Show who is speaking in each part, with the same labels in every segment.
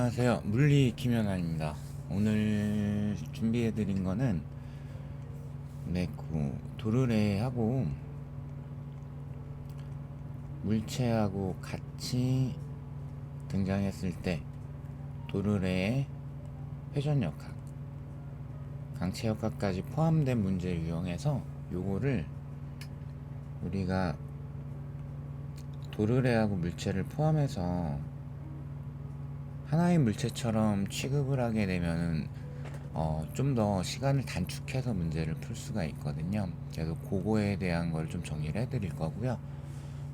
Speaker 1: 안녕하세요. 물리 김연아입니다. 오늘 준비해드린 거는 도르래하고 물체하고 같이 등장했을 때 도르래의 회전역학, 강체역학까지 포함된 문제를 이용해서 요거를 우리가 도르래하고 물체를 포함해서 하나의 물체처럼 취급을 하게 되면은 좀 더 시간을 단축해서 문제를 풀 수가 있거든요. 그래서 그거에 대한 걸 좀 정리를 해드릴 거고요.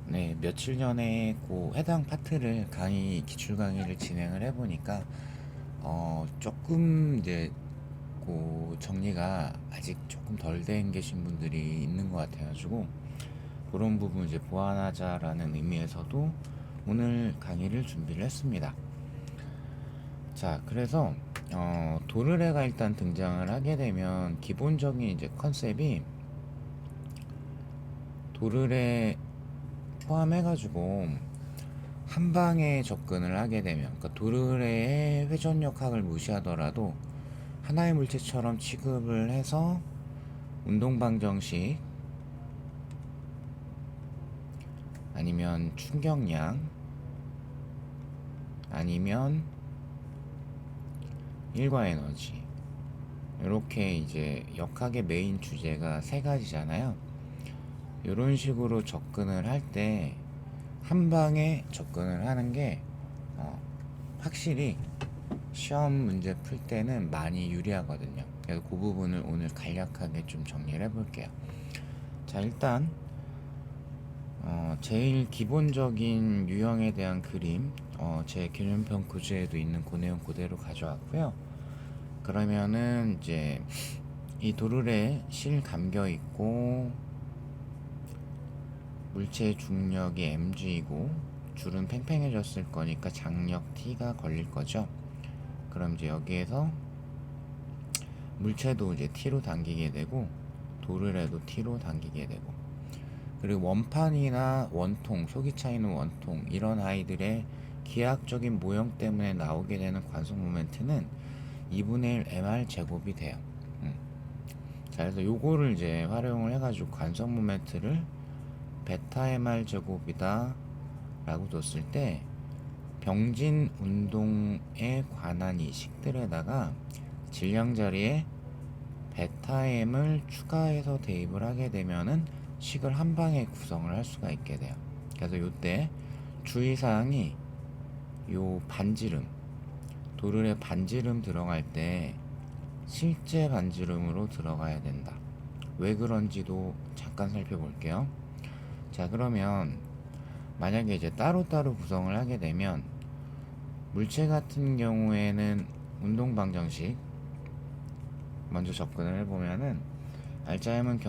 Speaker 1: 네, 며칠 전에 그 해당 파트를 기출 강의를 진행을 해보니까 조금 이제 그 정리가 아직 조금 덜 된 계신 분들이 있는 것 같아가지고 그런 부분 이제 보완하자라는 의미에서도 오늘 강의를 준비를 했습니다. 자, 그래서 도르래가 일단 등장을 하게 되면 기본적인 이제 컨셉이 도르래 포함해가지고 한 방에 접근을 하게 되면, 그러니까 도르래의 회전역학을 무시하더라도 하나의 물체처럼 취급을 해서 운동방정식 아니면 충격량 아니면 일과에너지, 이렇게 이제 역학의 메인 주제가 세 가지잖아요. 이런 식으로 접근을 할 때 한 방에 접근을 하는 게 확실히 시험 문제 풀 때는 많이 유리하거든요. 그래서 그 부분을 오늘 간략하게 좀 정리를 해볼게요. 자, 일단 제일 기본적인 유형에 대한 그림, 제 개념편 구제에도 있는 그 내용 그대로 가져왔고요. 그러면은 이제 이 도르래에 실 감겨 있고 물체의 중력이 mg이고 줄은 팽팽해졌을 거니까 장력 t가 걸릴 거죠. 그럼 이제 여기에서 물체도 이제 t로 당기게 되고 도르래도 t로 당기게 되고, 그리고 원판이나 원통, 속이 차이는 원통, 이런 아이들의 기하학적인 모형 때문에 나오게 되는 관성 모멘트는 2분의 1 mr 제곱이 돼요. 자, 그래서 요거를 이제 활용을 해가지고 관성 모멘트를 베타 mr 제곱이다 라고 뒀을 때 병진 운동에 관한 이 식들에다가 질량 자리에 베타 m을 추가해서 대입을 하게 되면은 식을 한 방에 구성을 할 수가 있게 돼요. 그래서 요때 주의사항이 요 반지름, 도르래 반지름 들어갈 때 실제 반지름으로 들어가야 된다. 왜 그런지도 잠깐 살펴볼게요. 자, 그러면 만약에 이제 따로따로 구성을 하게 되면 물체 같은 경우에는 운동 방정식 먼저 접근을 해보면은 알짜임은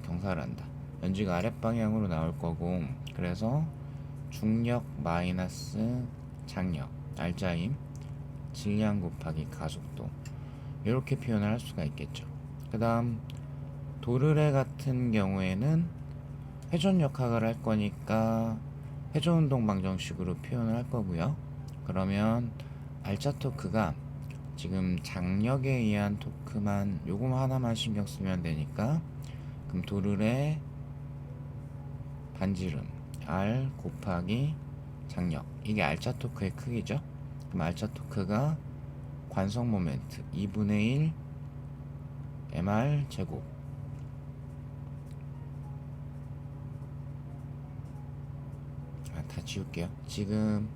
Speaker 1: 경사란다. 연지가 아랫방향으로 나올 거고, 그래서 중력 마이너스 장력, 알짜임 질량 곱하기 가속도, 이렇게 표현을 할 수가 있겠죠. 그 다음 도르래 같은 경우에는 회전역학을 할 거니까 회전운동 방정식으로 표현을 할 거고요. 그러면 알짜 토크가 지금 장력에 의한 토크만, 요거 하나만 신경 쓰면 되니까, 그럼 도르래 반지름 R 곱하기 장력, 이게 알짜 토크의 크기죠. 그럼 알짜 토크가 관성 모멘트 2분의 1 mr 제곱, 다 지울게요. 지금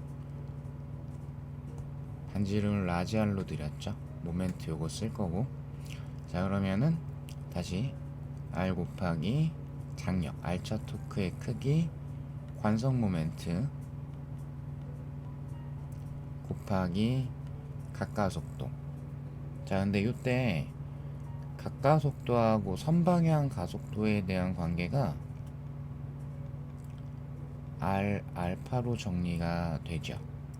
Speaker 1: 반지름을 라지알로 드렸죠. 모멘트 요거 쓸 거고. 자, 그러면은 다시 R 곱하기 장력, 알차 토크의 크기 관성 모멘트 곱하기 각가속도. 자, 근데 이때 각가속도하고 선방향 가속도에 대한 관계가 R 알파로 정리가 되죠.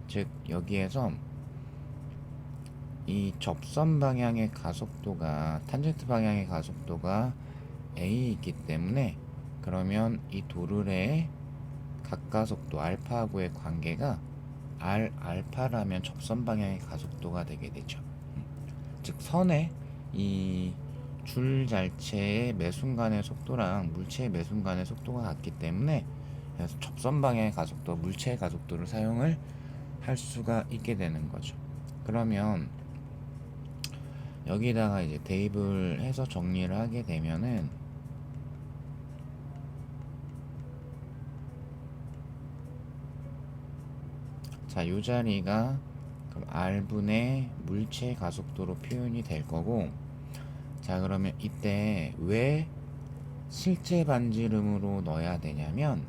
Speaker 1: 즉 여기에서 이 접선 방향의 가속도가, 탄젠트 방향의 가속도가 a이기 때문에, 그러면 이 도르래의 각가속도 알파하고의 관계가 알파라면 접선 방향의 가속도가 되게 되죠. 즉 선의 이 줄 자체의 매 순간의 속도랑 물체의 매 순간의 속도가 같기 때문에, 그래서 접선 방향의 가속도, 물체의 가속도를 사용을 할 수가 있게 되는 거죠. 그러면 여기다가 이제 대입을 해서 정리를 하게 되면은, 자, 요 자리가 그럼 R분의 물체 가속도로 표현이 될 거고, 자, 그러면 이때 왜 실제 반지름으로 넣어야 되냐면,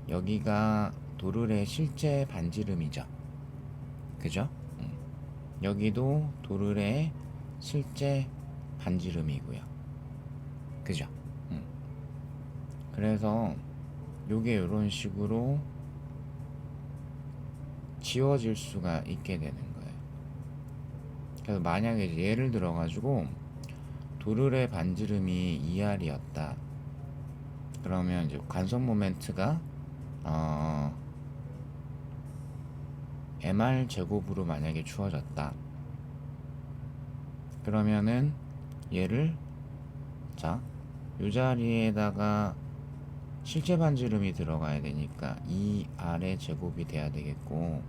Speaker 1: 여기가 도르래 실제 반지름이죠. 그죠? 여기도 도르래 실제 반지름이고요. 그죠? 그래서 요게 이런 식으로 지워질 수가 있게 되는 거예요. 그래서 만약에 이제 예를 들어 가지고 도르래 반지름이 2R이었다. 그러면 이제 관성 모멘트가 mR 제곱으로 만약에 주어졌다. 그러면은 얘를, 자, 요 자리에다가 실제 반지름이 들어가야 되니까 2R의 제곱이 돼야 되겠고,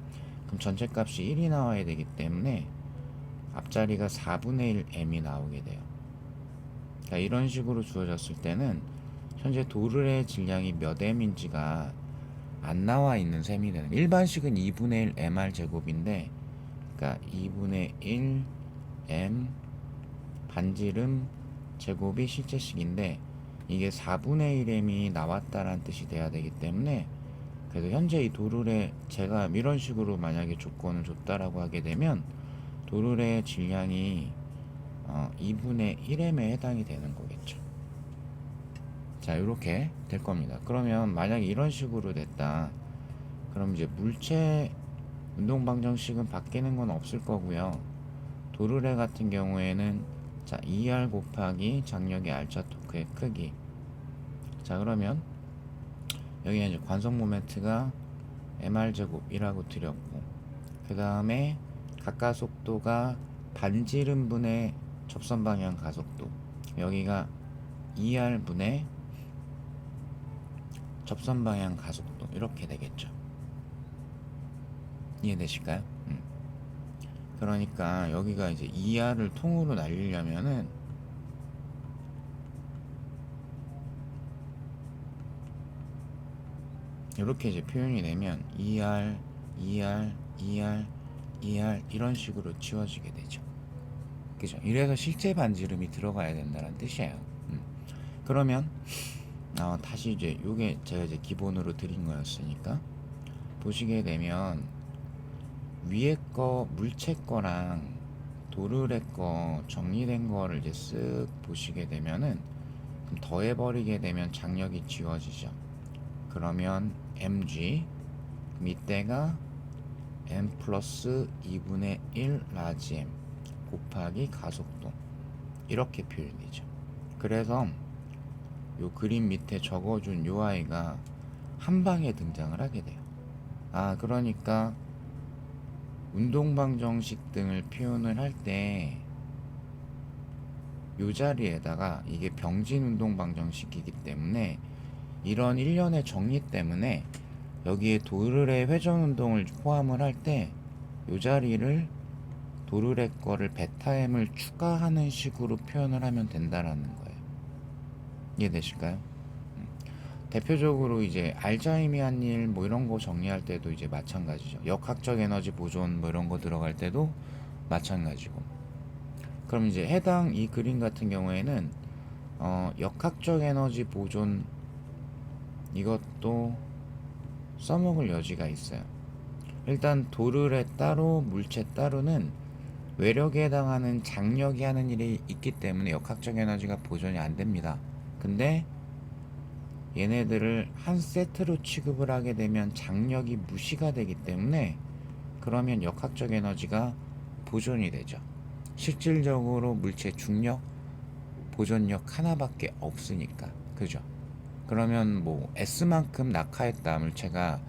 Speaker 1: 그럼 전체 값이 1이 나와야 되기 때문에 앞자리가 4분의 1 m이 나오게 돼요. 그러니까 이런 식으로 주어졌을 때는 현재 도르래의 질량이 몇 m인지가 안 나와 있는 셈이 되는, 일반식은 2분의 1 mR 제곱인데, 그러니까 2분의 1 m 반지름 제곱이 실제식인데, 이게 4분의 1 m이 나왔다라는 뜻이 돼야 되기 때문에, 그래서 현재 이 도르래, 제가 이런 식으로 만약에 조건을 줬다라고 하게 되면 도르래의 질량이 2분의 1m에 해당이 되는 거겠죠. 자, 이렇게 될 겁니다. 그러면 만약에 이런 식으로 됐다. 그럼 이제 물체 운동 방정식은 바뀌는 건 없을 거고요. 도르래 같은 경우에는, 자, 2R 곱하기 장력의 R자 토크의 크기. 자, 그러면 여기에 이제 관성 모멘트가 mR 제곱이라고 드렸고, 그 다음에 가가속도가 반지름분의 접선 방향 가속도, 여기가 2R분의 접선 방향 가속도, 이렇게 되겠죠. 이해되실까요? 그러니까 여기가 이제 2R을 통으로 날리려면은 이렇게 이제 표현이 되면 2R, 2R, 2R, 2R 이런 식으로 지워지게 되죠. 그죠? 이래서 실제 반지름이 들어가야 된다는 뜻이에요. 그러면 다시 이제 요게 제가 이제 기본으로 드린 거였으니까 보시게 되면 위에 거 물체 거랑 도르래 거 정리된 거를 이제 쓱 보시게 되면은, 그럼 더해버리게 되면 장력이 지워지죠. 그러면 mg, 그럼 이때가 m 플러스 2분의 1 라지 m 곱하기 가속도, 이렇게 표현되죠. 그래서 요 그림 밑에 적어준 요 아이가 한 방에 등장을 하게 돼요. 그러니까 운동방정식 등을 표현을 할 때 요 자리에다가, 이게 병진 운동방정식이기 때문에 이런 일련의 정리 때문에 여기에 도르래 회전 운동을 포함을 할 때 요 자리를 도르래 거를 베타m을 추가하는 식으로 표현을 하면 된다라는 거예요. 이해되실까요? 대표적으로 이제 알자이미한 일 뭐 이런 거 정리할 때도 이제 마찬가지죠. 역학적 에너지 보존 뭐 이런 거 들어갈 때도 마찬가지고. 그럼 이제 해당 이 그림 같은 경우에는 역학적 에너지 보존, 이것도 써먹을 여지가 있어요. 일단 도르래 따로 물체 따로는 외력에 해당하는 장력이 하는 일이 있기 때문에 역학적 에너지가 보존이 안 됩니다. 근데 얘네들을 한 세트로 취급을 하게 되면 장력이 무시가 되기 때문에, 그러면 역학적 에너지가 보존이 되죠. 실질적으로 물체 중력, 보존력 하나밖에 없으니까. 그죠? 그러면 뭐 S만큼 낙하했다 물체가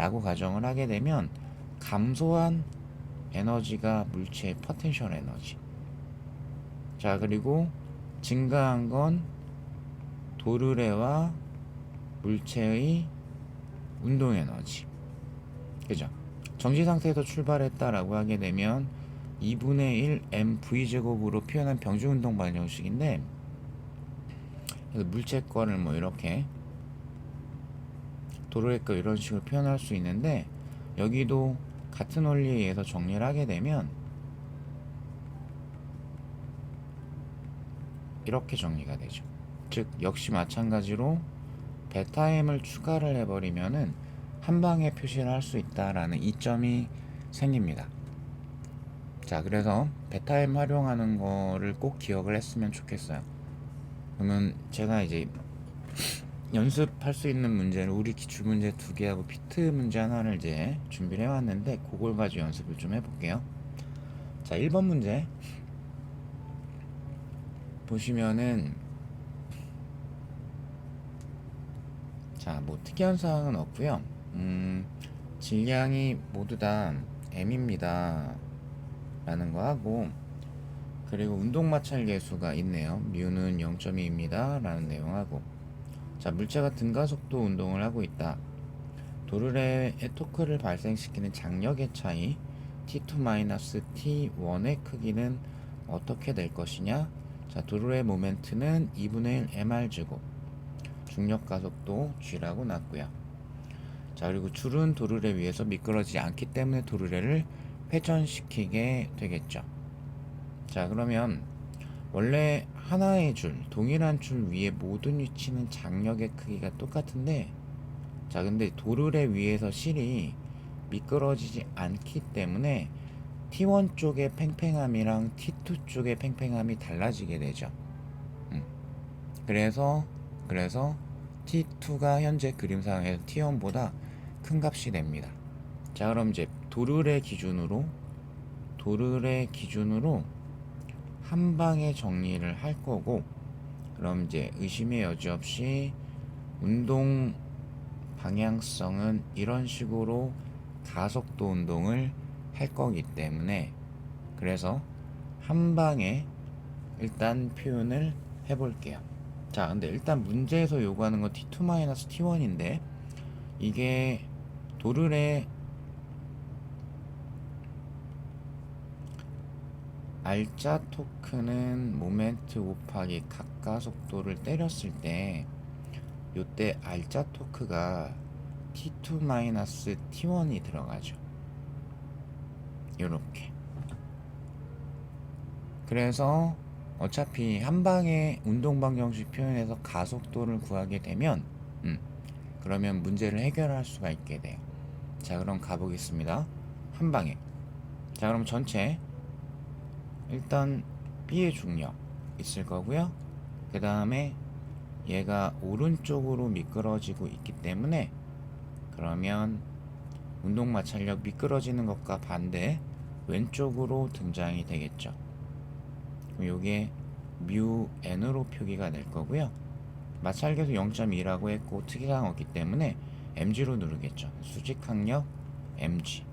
Speaker 1: 라고 가정을 하게 되면 감소한 에너지가 물체의 포텐셜 에너지. 자, 그리고 증가한 건 도르래와 물체의 운동 에너지. 그죠? 정지 상태에서 출발했다라고 하게 되면 2분의 1 mv제곱으로 표현한 병준운동 방정식인데, 그래서 물체 거를 뭐 이렇게 도르래 거 이런 식으로 표현할 수 있는데, 여기도 같은 원리에 의해서 정리를 하게 되면 이렇게 정리가 되죠. 즉 역시 마찬가지로 베타임을 추가를 해버리면은 한 방에 표시를 할 수 있다라는 이점이 생깁니다. 자, 그래서 베타임 활용하는 거를 꼭 기억을 했으면 좋겠어요. 그러면 제가 이제 연습할 수 있는 문제를 우리 기출문제 2개하고 피트 문제 하나를 이제 준비를 해왔는데, 그걸 가지고 연습을 좀 해볼게요. 자, 1번 문제 보시면은, 자, 뭐 특이한 사항은 없고요. 질량이 모두 다 m입니다 라는 거 하고, 그리고 운동 마찰 계수가 있네요. 뮤는 0.2입니다 라는 내용하고, 자, 물체가 등가속도 운동을 하고 있다. 도르래의 토크를 발생시키는 장력의 차이 T2-T1의 크기는 어떻게 될 것이냐. 자, 도르래 모멘트는 2분의 1 mr제곱, 중력 가속도 g라고 났고요. 자, 그리고 줄은 도르래 위에서 미끄러지지 않기 때문에 도르래를 회전시키게 되겠죠. 자, 그러면 원래 하나의 줄, 동일한 줄 위에 모든 위치는 장력의 크기가 똑같은데, 자, 근데 도르래 위에서 실이 미끄러지지 않기 때문에 T1 쪽의 팽팽함이랑 T2 쪽의 팽팽함이 달라지게 되죠. 그래서 T2가 현재 그림상에서 T1보다 큰 값이 됩니다. 자, 그럼 이제 도르래 기준으로 한 방에 정리를 할 거고, 그럼 이제 의심의 여지 없이 운동 방향성은 이런 식으로 가속도 운동을 할 거기 때문에, 그래서 한 방에 일단 표현을 해볼게요. 자, 근데 일단 문제에서 요구하는 건 T2-T1인데, 이게 도르래 알짜 토크는 모멘트 곱하기 각가속도를 때렸을 때, 요때 알짜 토크가 T2-T1이 들어가죠. 요렇게. 그래서 어차피 한 방에 운동 방정식 표현해서 가속도를 구하게 되면 그러면 문제를 해결할 수가 있게 돼요. 자, 그럼 가보겠습니다. 한 방에. 자, 그럼 전체 일단 B의 중력 있을 거고요. 그 다음에 얘가 오른쪽으로 미끄러지고 있기 때문에, 그러면 운동 마찰력 미끄러지는 것과 반대 왼쪽으로 등장이 되겠죠. 그럼 요게 뮤 n으로 표기가 될 거고요. 마찰계수 0.2라고 했고 특이사항 없기 때문에 mg로 누르겠죠. 수직항력 mg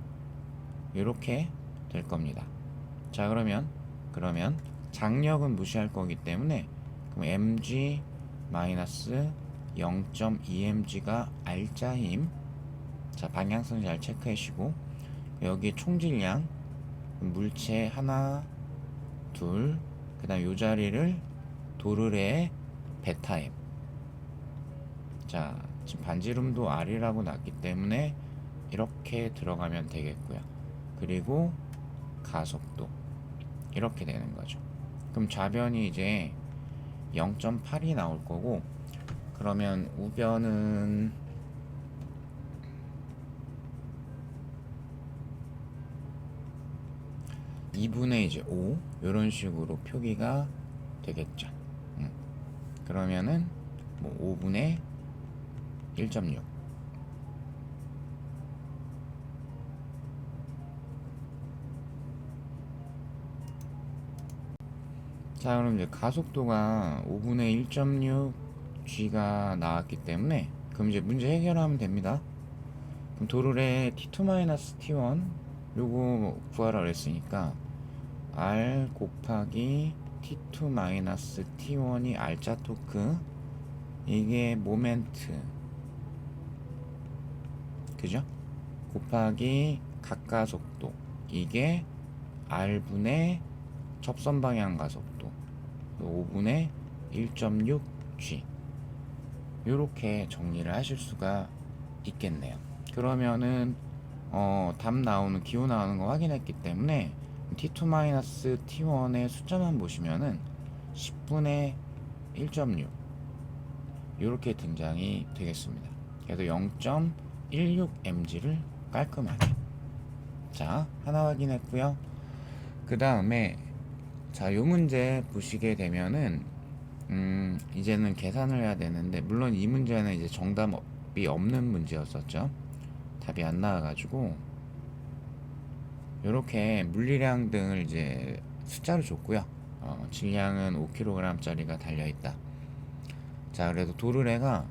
Speaker 1: 이렇게 될 겁니다. 자, 그러면 장력은 무시할 거기 때문에, 그럼 mg 마이너스 0.2mg가 알짜 힘. 자, 방향성 잘 체크해 주시고, 여기 총질량 물체 하나 둘, 그 다음 요 자리를 도르래의 베타임. 자, 지금 반지름도 R이라고 났기 때문에 이렇게 들어가면 되겠고요. 그리고 가속도 이렇게 되는 거죠. 그럼 좌변이 이제 0.8이 나올 거고, 그러면 우변은 2분의 이제 5 이런 식으로 표기가 되겠죠. 그러면은 뭐 5분의 1.6. 자, 그럼 이제 가속도가 5분의 1.6 G가 나왔기 때문에, 그럼 이제 문제 해결하면 됩니다. 그럼 도르래 T2-T1 요거 구하라 그랬으니까 R 곱하기 T2-T1이 R자 토크, 이게 모멘트, 그죠? gov하기 각가속도, 이게 R분의 접선 방향 가속도 5분의 1.6g, 요렇게 정리를 하실 수가 있겠네요. 그러면은 답 나오는, 기호 나오는 거 확인했기 때문에 T2-T1의 숫자만 보시면은 10분의 1.6 이렇게 등장이 되겠습니다. 그래서 0.16mg를 깔끔하게, 자 하나 확인했고요. 그 다음에 자 요 문제 보시게 되면은 이제는 계산을 해야 되는데, 물론 이 문제는 이제 정답이 없는 문제였었죠. 답이 안 나와가지고 이렇게 물리량 등을 이제 숫자로 줬고요. 질량은 5kg짜리가 달려있다. 자, 그래도 도르래가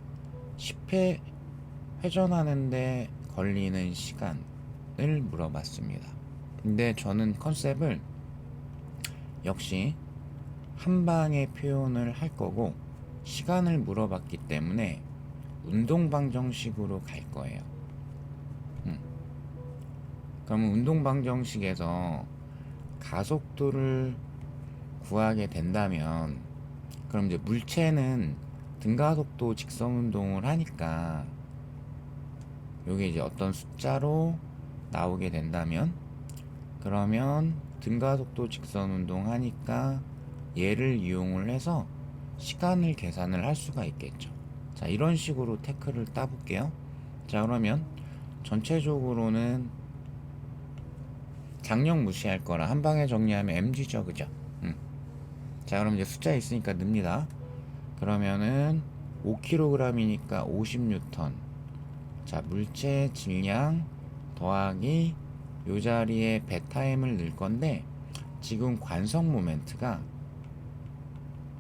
Speaker 1: 10회 회전하는데 걸리는 시간을 물어봤습니다. 근데 저는 컨셉을 역시 한 방에 표현을 할 거고, 시간을 물어봤기 때문에 운동방정식으로 갈 거예요. 그러면 운동방정식에서 가속도를 구하게 된다면, 그럼 이제 물체는 등가속도 직선운동을 하니까 요게 이제 어떤 숫자로 나오게 된다면, 그러면 등가속도 직선운동 하니까 얘를 이용을 해서 시간을 계산을 할 수가 있겠죠. 자, 이런 식으로 태클을 따볼게요. 자, 그러면 전체적으로는 장력 무시할 거라 한 방에 정리하면 mg죠, 그죠? 자, 그럼 이제 숫자 있으니까 늡니다. 그러면은 5kg이니까 50N. 자, 물체 질량 더하기 요 자리에 베타m을 넣을 건데, 지금 관성 모멘트가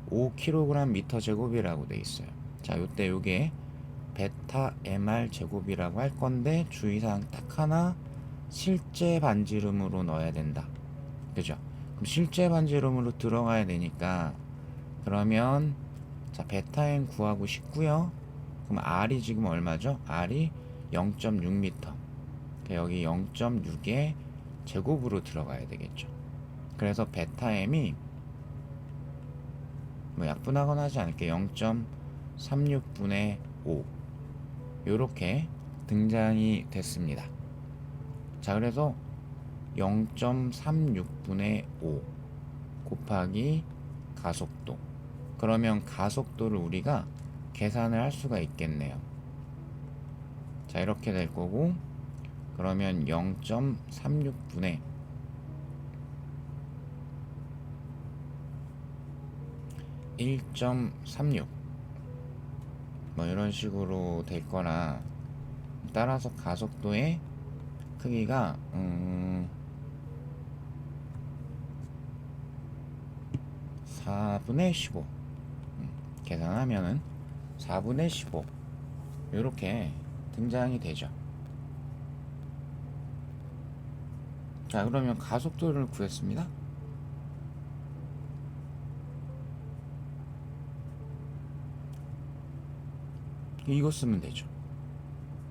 Speaker 1: 5kg m 제곱이라고 돼 있어요. 자, 요때 요게 베타 mr 제곱이라고 할 건데, 주의사항 딱 하나, 실제 반지름으로 넣어야 된다. 그죠? 그럼 실제 반지름으로 들어가야 되니까, 그러면 자 베타 m 구하고 싶고요. 그럼 r이 지금 얼마죠? r이 0.6m. 여기 0.6의 제곱으로 들어가야 되겠죠. 그래서 베타 m이 뭐 약분하거나 하지 않을게. 0.36분의 5 요렇게 등장이 됐습니다. 자, 그래서 0.36분의 5 곱하기 가속도, 그러면 가속도를 우리가 계산을 할 수가 있겠네요. 자, 이렇게 될 거고, 그러면 0.36분의 1.36 뭐 이런 식으로 될 거라, 따라서 가속도의 크기가 4분의 15, 계산하면은 4분의 15 이렇게 등장이 되죠. 자, 그러면 가속도를 구했습니다. 이거 쓰면 되죠.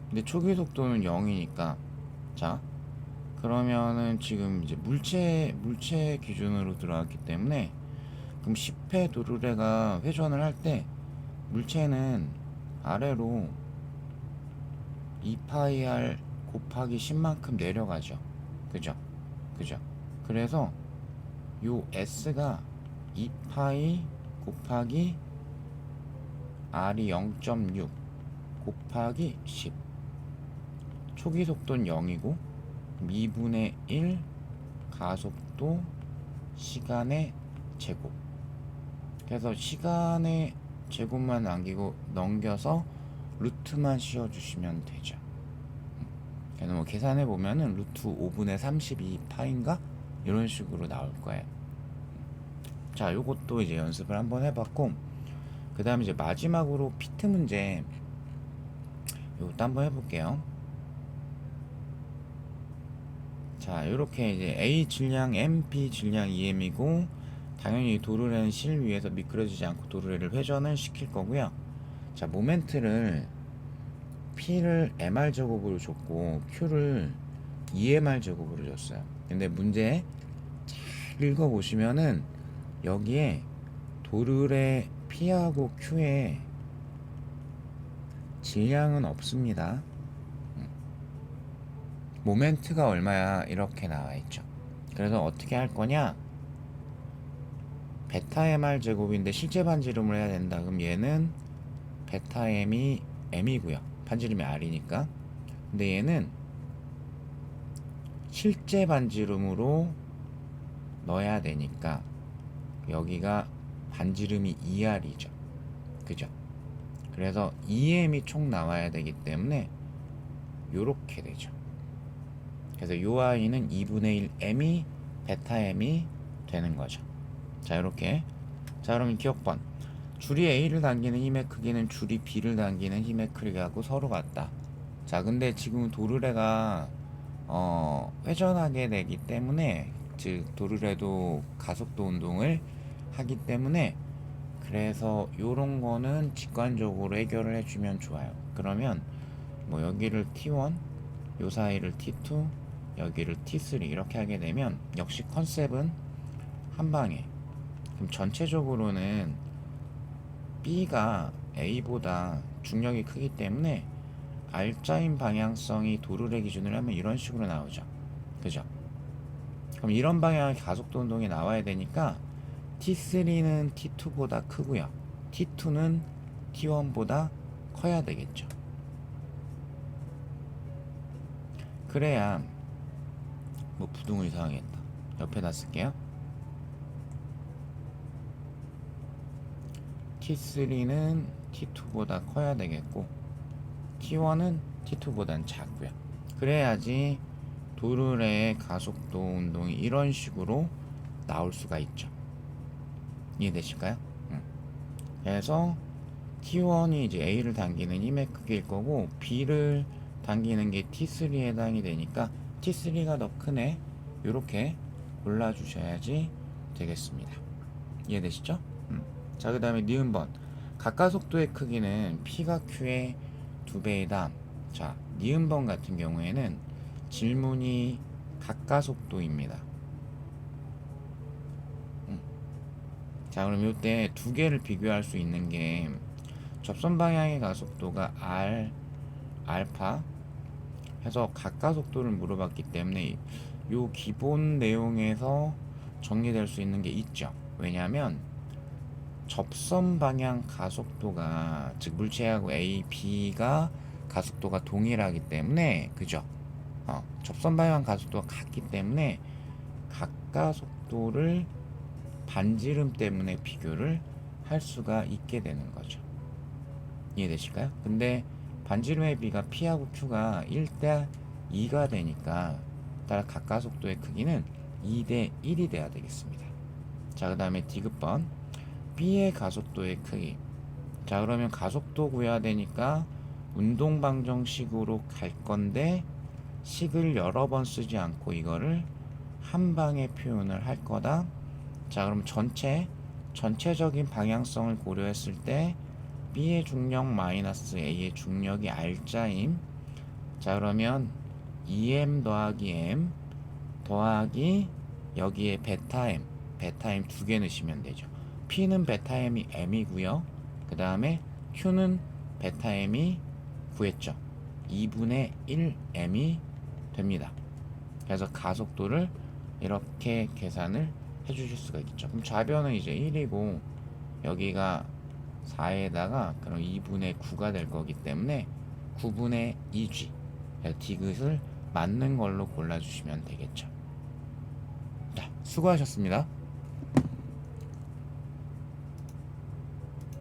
Speaker 1: 근데 초기 속도는 0이니까, 자 그러면은 지금 이제 물체 기준으로 들어갔기 때문에, 그럼 10회 도르래가 회전을 할 때 물체는 아래로 2πr 곱하기 10만큼 내려가죠. 그죠? 그래서 요 s가 2π 곱하기 r이 0.6 곱하기 10, 초기 속도는 0이고 2분의 1 가속도 시간의 제곱, 그래서 시간의 제곱만 남기고 넘겨서 루트만 씌워주시면 되죠. 그래서 뭐 계산해 보면은 루트 5분의 32파인가 이런 식으로 나올 거예요. 자, 요것도 이제 연습을 한번 해봤고, 그 다음에 이제 마지막으로 피트 문제 요것도 한번 해볼게요. 자, 이렇게 이제 A 질량 M, B 질량 EM이고 당연히 도르래는 실 위에서 미끄러지지 않고 도르래를 회전을 시킬 거고요. 자, 모멘트를 P를 MR 제곱으로 줬고 Q를 EMR 제곱으로 줬어요. 근데 문제 잘 읽어보시면은 여기에 도르래 P하고 Q에 질량은 없습니다. 모멘트가 얼마야 이렇게 나와 있죠. 그래서 어떻게 할 거냐? 베타 MR 제곱인데 실제 반지름을 해야 된다. 그럼 얘는 베타 M이 M이고요. 반지름이 R이니까. 근데 얘는 실제 반지름으로 넣어야 되니까 여기가 반지름이 2R이죠. 그죠? 그래서 EM이 총 나와야 되기 때문에 요렇게 되죠. 그래서 요 아이는 2분의 1 M이 베타 M이 되는 거죠. 자, 이렇게. 자, 그러면 기억번. 줄이 A를 당기는 힘의 크기는 줄이 B를 당기는 힘의 크기하고 서로 같다. 자, 근데 지금 도르래가 회전하게 되기 때문에, 즉 도르래도 가속도 운동을 하기 때문에, 그래서 요런 거는 직관적으로 해결을 해주면 좋아요. 그러면 뭐 여기를 T1, 요 사이를 T2, 여기를 T3 이렇게 하게 되면 역시 컨셉은 한 방에. 그럼 전체적으로는 B가 A보다 중력이 크기 때문에 R자인 방향성이 도르래 기준으로 하면 이런 식으로 나오죠. 그죠? 그럼 이런 방향의 가속도 운동이 나와야 되니까 T3는 T2보다 크고요. T2는 T1보다 커야 되겠죠. 그래야 뭐 부등을 이상하겠다. 옆에다 쓸게요. T3는 T2보다 커야 되겠고 T1은 T2보다는 작고요. 그래야지 도르래의 가속도 운동이 이런 식으로 나올 수가 있죠. 이해되실까요? 그래서 T1이 이제 A를 당기는 힘의 크기일 거고 B를 당기는 게 T3에 해당이 되니까 T3가 더 크네. 이렇게 골라주셔야지 되겠습니다. 이해되시죠? 자, 그 다음에 니은번. 가까속도의 크기는 P가 Q의 2배이다. 자, 니은번 같은 경우에는 질문이 가까속도입니다. 자, 그럼 이때 두 개를 비교할 수 있는 게 접선 방향의 가속도가 R, 알파 해서 가까속도를 물어봤기 때문에 요 기본 내용에서 정리될 수 있는 게 있죠. 왜냐하면 접선 방향 가속도가, 즉 물체하고 A, B가 가속도가 동일하기 때문에, 그죠? 접선 방향 가속도가 같기 때문에 가까속도를 반지름 때문에 비교를 할 수가 있게 되는 거죠. 이해되실까요? 근데 반지름의 비가 P하고 Q가 1대 2가 되니까 따라 가까속도의 크기는 2대 1이 돼야 되겠습니다. 자, 그 다음에 디귿번. B의 가속도의 크기. 자, 그러면 가속도 구해야 되니까 운동방정식으로 갈 건데 식을 여러 번 쓰지 않고 이거를 한 방에 표현을 할 거다. 자, 그럼 전체적인 방향성을 고려했을 때 B의 중력 마이너스 A의 중력이 R자임. 자, 그러면 2M 더하기 M 더하기 여기에 베타 M 두 개 넣으시면 되죠. P는 베타 M이 M이고요. 그 다음에 Q는 베타 M이 구했죠. 2분의 1 M이 됩니다. 그래서 가속도를 이렇게 계산을 해주실 수가 있죠. 그럼 좌변은 이제 1이고 여기가 4에다가 그럼 2분의 9가 될 거기 때문에 9분의 2G 디귿을 맞는 걸로 골라주시면 되겠죠. 자, 수고하셨습니다.